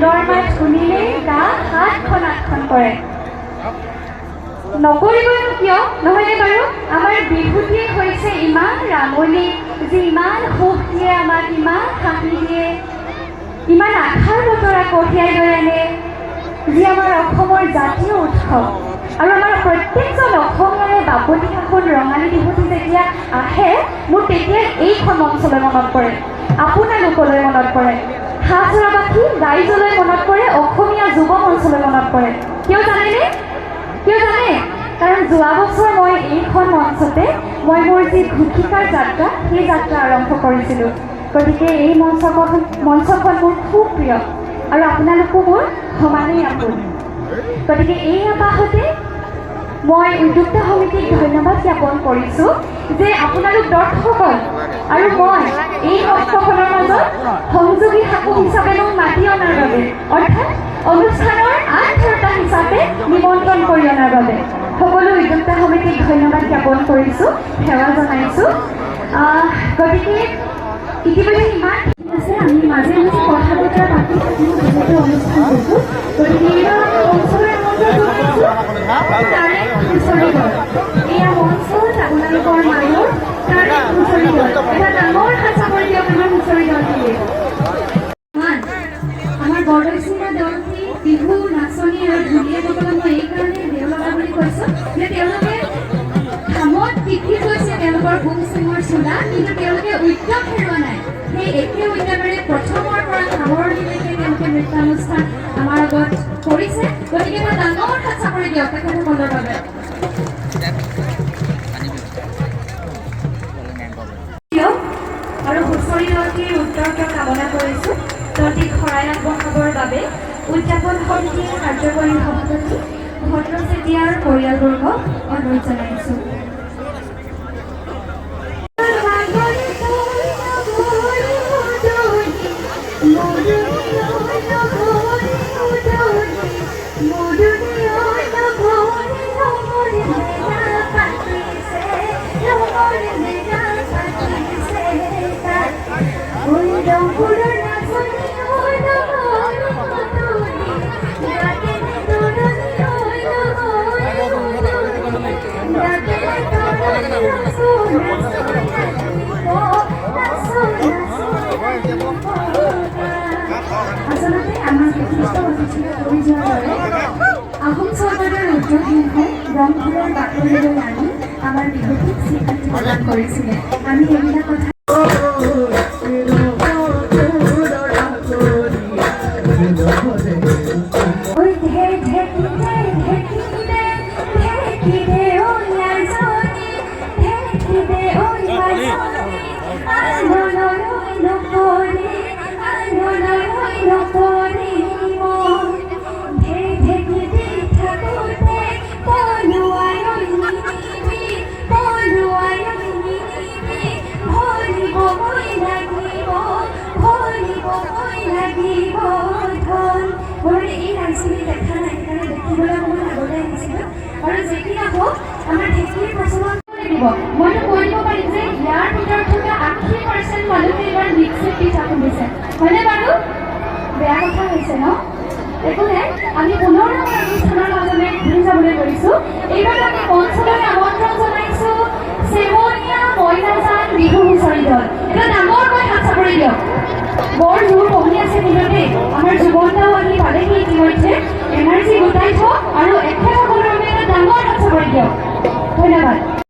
ঢোলৰ মাত শুনিলেই গা হাতখন আঠখন কৰে। নকৰিবনো কিয় নহয়নে বাৰু? আমাৰ বিহুটিয়ে হৈছে ইমান ৰামলী, যি ইমান সুখ দিয়ে আমাক, ইমান হাঁহি দিয়ে, ইমান আশাৰ বতৰা কঢ়িয়াই লৈ আনে, যি আমাৰ অসমৰ জাতীয় উৎসৱ। আৰু আমাৰ প্ৰত্যেকজন অসমীয়াৰে বাপতি সাহোন ৰঙালী বিহুটো যেতিয়া আহে, মোৰ তেতিয়া এইখন মঞ্চলৈ মনত পৰে, আপোনালোকলৈ মনত পৰে, হাজৰাবাসী ৰাইজলৈ মনত পৰে, অসমীয়া যুৱ মঞ্চলৈ মনত পৰে। কিয় জানেনে? কিয় জানে? কাৰণ যোৱা বছৰ মই এইখন মঞ্চতে মই মোৰ যি ঘোষিকাৰ যাত্ৰা, সেই যাত্ৰা আৰম্ভ কৰিছিলোঁ। গতিকে এই মঞ্চখন মোৰ খুব প্ৰিয় আৰু আপোনালোকো মোৰ সমানেই আপোন। গতিকে এই আপাহতে মই উদ্যোক্তা সমিতিক ধন্যবাদ জ্ঞাপন কৰিছোঁ যে আপোনালোক দৰ্শকসকল আৰু মই এই মঞ্চখনৰ মাজত সংযোগী সাকু হিচাপে মোক মাতি অনাৰ বাবে, অৰ্থাৎ অনুষ্ঠানৰ আন্তৰ্তা হিচাপে নিমন্ত্ৰণ কৰি অনাৰ বাবে সকলো উদ্যোক্তা সমিতিক ধন্যবাদ জ্ঞাপন কৰিছোঁ, সেৱা জনাইছোঁ। গতিকে ইতিমধ্যে ইমান আছে, আমি মাজে মাজে কথা বতৰা পাতি থাকিব যিহেতু অনুষ্ঠান কৰিছোঁ। গতিকে এইবাৰ অঞ্চলৰ তাৰে হুঁচৰি দল, এয়া মঞ্চত আপোনালোকৰ মাজত তাৰে হুঁচৰি দল, এটা ডাঙৰ সাঁচা কৰি দিয়ক আমাৰ হুঁচৰি দলটিয়ে। আমাৰ বৰদৈচিঙা দলটি বিহু নাচনি আৰু ঢুলীয়াসকলক মই এইকাৰণে দেওলগা বুলি কৈছোঁ যে তেওঁলোকে কামত টিকি গৈছে তেওঁলোকৰ গুম চিঙৰ চোলা, কিন্তু তেওঁলোকে উদ্যম হেৰুওৱা নাই। সেই একে উদ্যমেৰে প্ৰথমৰ পৰা সামৰণিলৈকে তেওঁলোকে নৃত্যানুষ্ঠান আমাৰ আগত কৰিছে। গতিকে এটা ডাঙৰ সাঁচা কৰি দিয়ক তেখেতসকলৰ বাবে। আৰু হুঁচৰি দলটিৰ উত্তৰকে কামনা কৰিছোঁ। দলটিক শৰাই আগবঢ়াবৰ বাবে উদযাপন সমিতিৰ কাৰ্যকৰী সভাপতি ভদ্ৰ চেতিয়াৰ পৰিয়ালবৰ্গক অনুৰোধ জনাইছোঁ। আচলতে আমাৰ বিশিষ্ট অতিথি কৰি যোৱাৰ দৰে আহোম চৰকাৰৰ ৰুদ্ৰসিংহই ৰংঘৰৰ বাকৰিলৈ আনি আমাৰ বিহুটিক স্বীকৃতি প্ৰদান কৰিছিলে। আমি এইবিলাক কথা দেখা নাই, সেইকাৰণে দেখিবলৈ অকণমান আগলৈ আহিছিলোঁ। আৰু যেতিয়া হওক আমাৰ ঢেঁকীৰ প্ৰচলন লাগিব। মইতো কৈ দিব পাৰিম যে ইয়াৰ ভিতৰত থকা 80% মানুহে এইবাৰ মিক্সিত পিঠা খুন্দিছে, হয়নে বাৰু? বেয়া কথা হৈছে ন? একো নাই, আমি পুনৰ আমাৰ অনুষ্ঠানৰ মাজলৈ ঘূৰি যাবলৈ লৈছোঁ। এইবাৰ আমি মঞ্চলৈ আমন্ত্ৰণ জনাইছোঁ চেমনীয়া মইনাজান বিহু হুঁচৰি দল। এটা ডাঙৰকৈ হাত চাপৰি দিয়ক। বৰ জোৰ কমি আছে কিন্তু দেই, আমাৰ যুৱকতাও আহি পালেহি ইতিমধ্যে। এনাৰ্জি গোটাই থওক আৰু এখেতসকলৰ বাবে এটা ডাঙৰ হাত চাপৰি দিয়ক। ধন্যবাদ।